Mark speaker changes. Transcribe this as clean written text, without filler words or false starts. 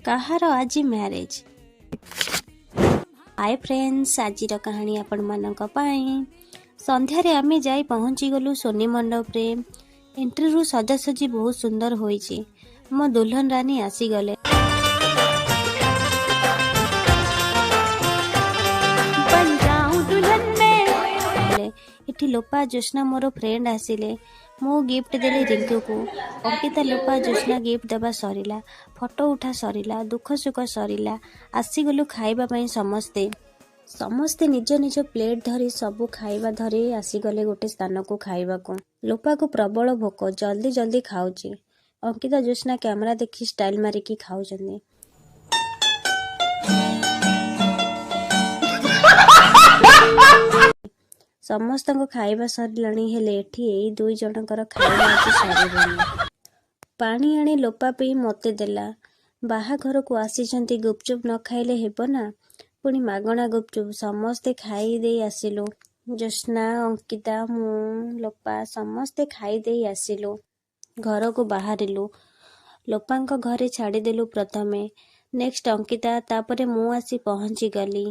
Speaker 1: କାହାର ଆଜି marriage. ହାय friends, ଆଜିର କାହାଣୀ ଆପଣମାନଙ୍କ ପାଇଁ। ସନ୍ଧ୍ୟାରେ ଆମେ ଯାଇ ପହଞ୍ଚିଗଲୁ ସୋନି ମଣ୍ଡପରେ। ଏଣ୍ଟ୍ରିରୁ ସଜାସଜି ବହୁତ ସୁନ୍ଦର ହୋଇଛି। ମୋ ଦୁଲ୍ହନ ରାନୀ ଆସିଗଲେ। ଏଠି ଲୋପା ଜ୍ୟୋତ୍ସ୍ନା ମୋର ଫ୍ରେଣ୍ଡ ଆସିଲେ। ମୁଁ ଗିଫ୍ଟ ଦେଲି ରିଙ୍କୁକୁ। ଅଙ୍କିତା ଲୋପା ଜ୍ୟୋତ୍ସ୍ନା ଗିଫ୍ଟ ଦେବା ସରିଲା। ଫଟୋ ଉଠା ସରିଲା। ଦୁଃଖ ସୁଖ ସରିଲା। ଆସିଗଲୁ ଖାଇବା ପାଇଁ। ସମସ୍ତେ ନିଜ ନିଜ ପ୍ଲେଟ୍ ଧରି ସବୁ ଖାଇବା ଧରି ଆସିଗଲେ ଗୋଟେ ସ୍ଥାନକୁ ଖାଇବାକୁ। ଲୋପାକୁ ପ୍ରବଳ ଭୋକ, ଜଲ୍ଦି ଜଲ୍ଦି ଖାଉଛି। ଅଙ୍କିତା ଜ୍ୟୋତ୍ସ୍ନା କ୍ୟାମେରା ଦେଖି ଷ୍ଟାଇଲ ମାରିକି ଖାଉଛନ୍ତି। ସମସ୍ତଙ୍କ ଖାଇବା ସରିଲାଣି, ହେଲେ ଏଠି ଏଇ ଦୁଇ ଜଣଙ୍କର ଖାଇବା ଆଜି ସରିବନି। ପାଣି ଆଣି ଲୋପା ପିଇ ମୋତେ ଦେଲା। ବାହାଘରକୁ ଆସିଛନ୍ତି, ଗୁପଚୁପ୍ ନ ଖାଇଲେ ହେବ ନା। ପୁଣି ମାଗଣା ଗୁପଚୁପ୍। ସମସ୍ତେ ଖାଇ ଦେଇ ଆସିଲୁ। ଜ୍ୟୋତ୍ସ୍ନା, ଅଙ୍କିତା, ମୁଁ, ଲୋପା ସମସ୍ତେ ଖାଇ ଦେଇ ଆସିଲୁ। ଘରକୁ ବାହାରିଲୁ। ଲୋପାଙ୍କ ଘରେ ଛାଡ଼ିଦେଲୁ ପ୍ରଥମେ, ନେକ୍ସଟ ଅଙ୍କିତା, ତାପରେ ମୁଁ ଆସି ପହଞ୍ଚିଗଲି।